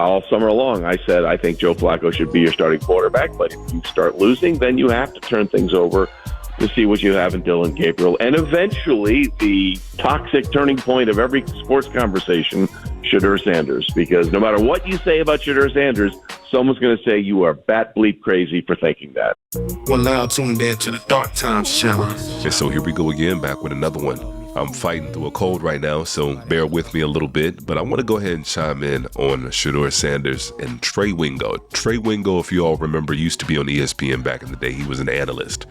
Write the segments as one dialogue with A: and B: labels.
A: all summer long, I said I think Joe Flacco should be your starting quarterback, but if you start losing, then you have to turn things over to see what you have in Dylan Gabriel. And eventually, the toxic turning point of every sports conversation, Shedeur Sanders. Because no matter what you say about Shedeur Sanders, someone's going to say you are bat bleep crazy for thinking that.
B: We're now tuned in to the Dark Times Challenge.
C: And so here we go again, back with another one. I'm fighting through a cold right now, so bear with me a little bit. But I want to go ahead and chime in on Shedeur Sanders and Trey Wingo. Trey Wingo, if you all remember, used to be on ESPN back in the day. He was an analyst.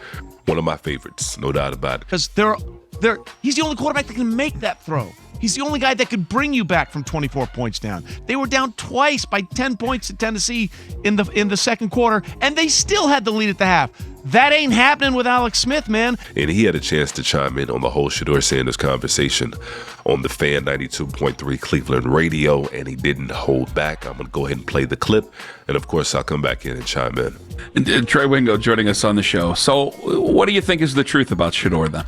C: One of my favorites, no doubt about it.
D: Because he's the only quarterback that can make that throw. He's the only guy that could bring you back from 24 points down. They were down twice by 10 points to Tennessee in the second quarter, and they still had the lead at the half. That ain't happening with Alex Smith, man.
C: And he had a chance to chime in on the whole Shedeur Sanders conversation on the Fan 92.3 Cleveland radio, and he didn't hold back. I'm going to go ahead and play the clip, and of course, I'll come back in and chime in.
E: And Trey Wingo joining us on the show. So what do you think is the truth about Shedeur then?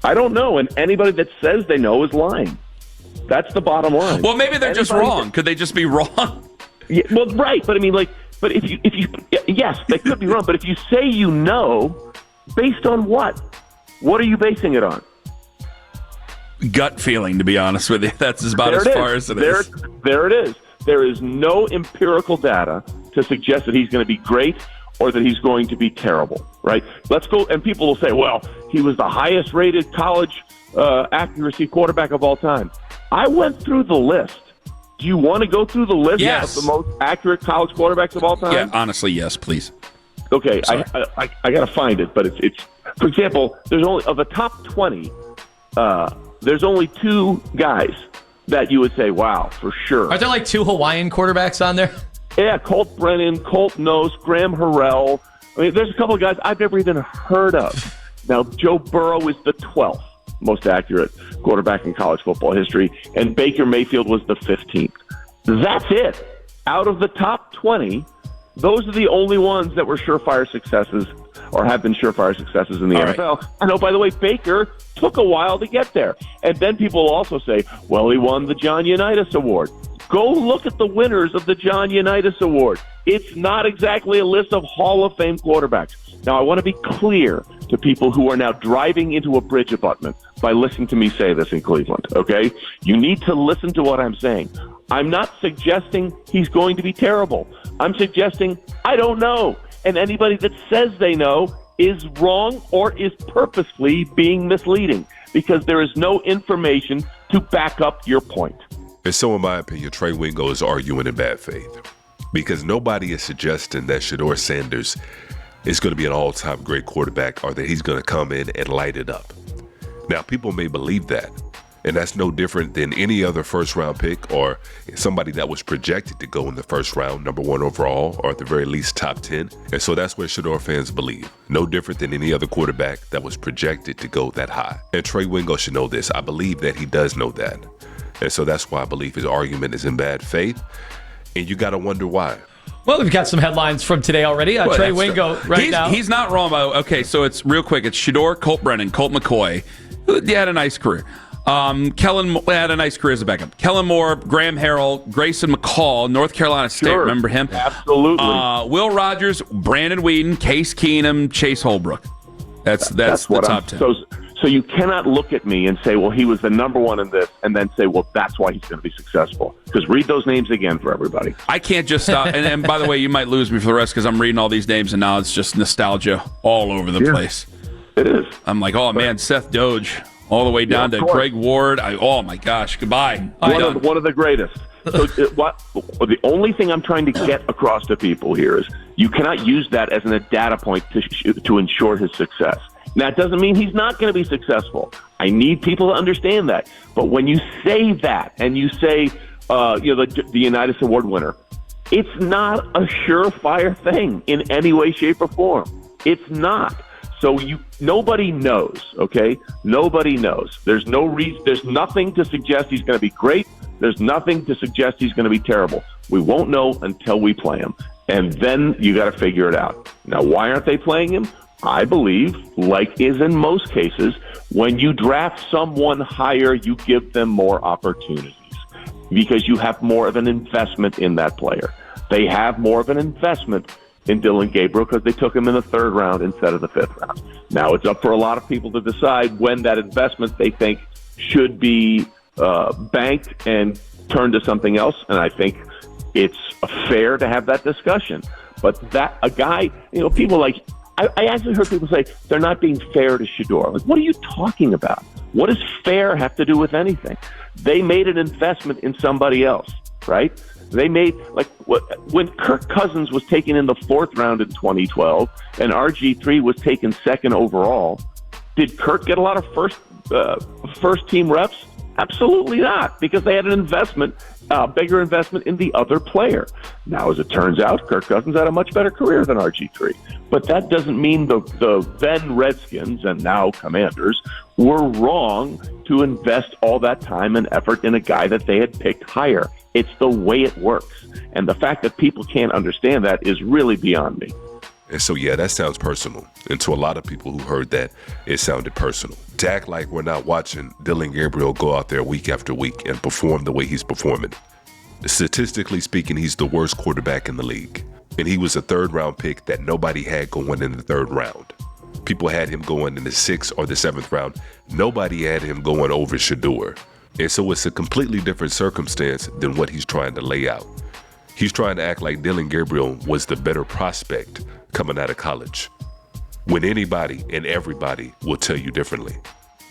A: I don't know, and anybody that says they know is lying. That's the bottom line.
E: Well, maybe they're just wrong. Could they just be wrong?
A: Yeah, well, right, but I mean, but if you, yes, they could be wrong. But if you say you know, based on what? What are you basing it on?
E: Gut feeling, to be honest with you. That's about as far as it is.
A: There it is. There is no empirical data to suggest that he's going to be great or that he's going to be terrible, right? Let's go, and people will say, well, he was the highest-rated college accuracy quarterback of all time. I went through the list. Do you want to go through the list of the most accurate college quarterbaks of all time?
E: Yeah, honestly, yes, please.
A: Okay, I got to find it, but it's for example, there's only of the top 20, there's only two guys that you would say, wow, for sure.
F: Are there like two Hawaiian quarterbacks on there?
A: Yeah, Colt Brennan, Colt Nose, Graham Harrell. I mean, there's a couple of guys I've never even heard of. Now, Joe Burrow is the 12th most accurate quarterback in college football history, and Baker Mayfield was the 15th. That's it. Out of the top 20, those are the only ones that were surefire successes or have been surefire successes in the NFL. Right. And oh, by the way, Baker took a while to get there. And then people will also say, well, he won the John Unitas Award. Go look at the winners of the John Unitas Award. It's not exactly a list of Hall of Fame quarterbacks. Now, I want to be clear to people who are now driving into a bridge abutment by listening to me say this in Cleveland, okay? You need to listen to what I'm saying. I'm not suggesting he's going to be terrible. I'm suggesting I don't know. And anybody that says they know is wrong or is purposefully being misleading because there is no information to back up your point.
C: And so, in my opinion, Trey Wingo is arguing in bad faith because nobody is suggesting that Shedeur Sanders is going to be an all-time great quarterback or that he's going to come in and light it up. Now, people may believe that, and that's no different than any other first-round pick or somebody that was projected to go in the first round, number one overall, or at the very least top 10. And so that's what Shedeur fans believe. No different than any other quarterback that was projected to go that high. And Trey Wingo should know this. I believe that he does know that. And so that's why I believe his argument is in bad faith. And you got to wonder why.
F: Well, we've got some headlines from today already. Trey Wingo now.
E: He's not wrong about, okay, so it's real quick. It's Shedeur, Colt Brennan, Colt McCoy. They had a nice career. Kellen had a nice career as a backup. Kellen Moore, Graham Harrell, Grayson McCall, North Carolina State.
A: Sure.
E: Remember him?
A: Absolutely.
E: Will Rogers, Brandon Whedon, Case Keenum, Chase Holbrook. That's the top 10.
A: So you cannot look at me and say, well, he was the number one in this, and then say, well, that's why he's going to be successful. Because read those names again for everybody.
E: I can't just stop. and by the way, you might lose me for the rest because I'm reading all these names, and now it's just nostalgia all over the place.
A: It is.
E: I'm like, oh, man, Seth Doge, all the way down to Greg Ward. Oh, my gosh, goodbye.
A: One of the greatest. So the only thing I'm trying to get across to people here is you cannot use that as a data point to ensure his success. Now, it doesn't mean he's not going to be successful. I need people to understand that. But when you say that and you say, the Unitas Award winner, it's not a surefire thing in any way, shape, or form. It's not. So nobody knows, okay? Nobody knows. There's no reason. There's nothing to suggest he's going to be great. There's nothing to suggest he's going to be terrible. We won't know until we play him. And then you got to figure it out. Now, why aren't they playing him? I believe, like is in most cases, when you draft someone higher, you give them more opportunities. because you have more of an investment in that player. They have more of an investment in Dillon Gabriel because they took him in the 3rd round instead of the 5th round. Now it's up for a lot of people to decide when that investment they think should be banked and turned to something else, and I think it's fair to have that discussion. But that a guy, people like, I actually heard people say they're not being fair to Shedeur. Like, what are you talking about? What does fair have to do with anything? They made an investment in somebody else, right? They made, when Kirk Cousins was taken in the 4th round in 2012 and RG3 was taken 2nd overall, did Kirk get a lot of first team reps? Absolutely not, because they had an investment, bigger investment in the other player. Now, as it turns out, Kirk Cousins had a much better career than RG3. But that doesn't mean the then Redskins and now Commanders were wrong to invest all that time and effort in a guy that they had picked higher. It's the way it works. And the fact that people can't understand that is really beyond me.
C: And so, yeah, that sounds personal. And to a lot of people who heard that, it sounded personal. To act like we're not watching Dillon Gabriel go out there week after week and perform the way he's performing. Statistically speaking, he's the worst quarterback in the league. And he was a 3rd round pick that nobody had going in the 3rd round. People had him going in the 6th or the 7th round. Nobody had him going over Shedeur. And so it's a completely different circumstance than what he's trying to lay out. He's trying to act like Dillon Gabriel was the better prospect coming out of college, when anybody and everybody will tell you differently.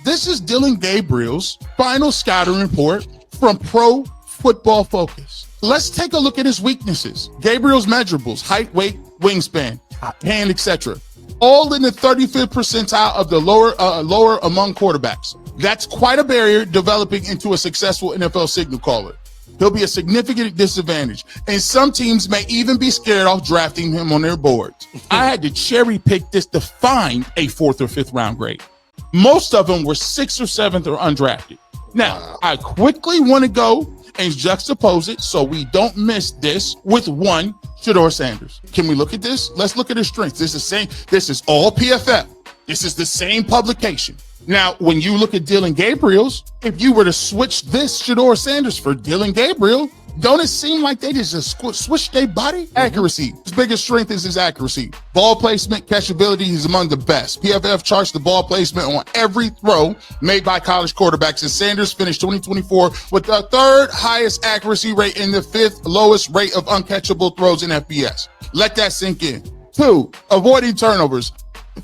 G: This is Dillon Gabriel's final scouting report from Pro Football Focus. Let's take a look at his weaknesses. Gabriel's measurables: height, weight, wingspan, hand, etc. All in the 35th percentile of the lower among quarterbacks. That's quite a barrier developing into a successful NFL signal caller. He'll be a significant disadvantage, and some teams may even be scared off drafting him on their boards. I had to cherry pick this to find a 4th or 5th round grade. Most of them were 6th or 7th or undrafted. Now, I quickly want to go and juxtapose it so we don't miss this with one Shedeur Sanders. Can we look at this? Let's look at his strengths. This is all PFF. This is the same publication. Now, when you look at Dillon Gabriel's, if you were to switch this Shedeur Sanders for Dillon Gabriel, don't it seem like they just switch their body? Accuracy. His biggest strength is his accuracy. Ball placement, catchability, he's among the best. PFF charts the ball placement on every throw made by college quarterbacks, and Sanders finished 2024 with the 3rd highest accuracy rate and the 5th lowest rate of uncatchable throws in FBS. Let that sink in. 2, avoiding turnovers.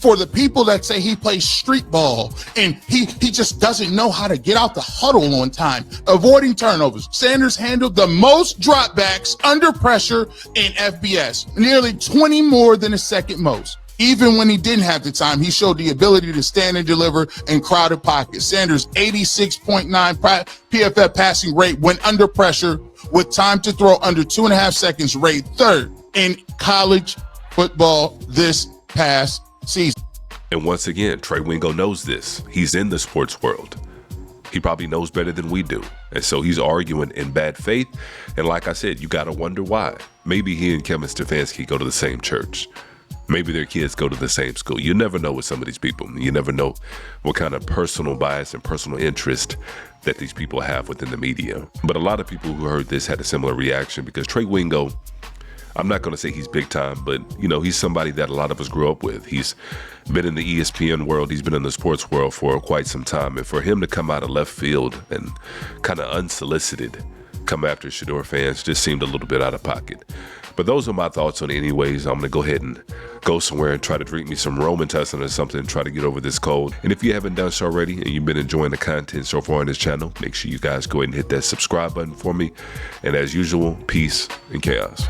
G: For the people that say he plays street ball and he just doesn't know how to get out the huddle on time, avoiding turnovers. Sanders handled the most dropbacks under pressure in FBS, nearly 20 more than the 2nd most. Even when he didn't have the time, he showed the ability to stand and deliver in crowded pockets. Sanders' 86.9 PFF passing rate when under pressure with time to throw under 2.5 seconds, rate 3rd in college football this past season.
C: And once again, Trey Wingo knows this. He's in the sports world. He probably knows better than we do. And so he's arguing in bad faith. And like I said, you got to wonder why. Maybe he and Kevin Stefanski go to the same church. Maybe their kids go to the same school. You never know with some of these people. You never know what kind of personal bias and personal interest that these people have within the media. But a lot of people who heard this had a similar reaction because Trey Wingo, I'm not going to say he's big time, but, he's somebody that a lot of us grew up with. He's been in the ESPN world. He's been in the sports world for quite some time. And for him to come out of left field and kind of unsolicited come after Shedeur fans just seemed a little bit out of pocket. But those are my thoughts on it anyways. I'm going to go ahead and go somewhere and try to drink me some Robitussin or something and try to get over this cold. And if you haven't done so already and you've been enjoying the content so far on this channel, make sure you guys go ahead and hit that subscribe button for me. And as usual, peace and chaos.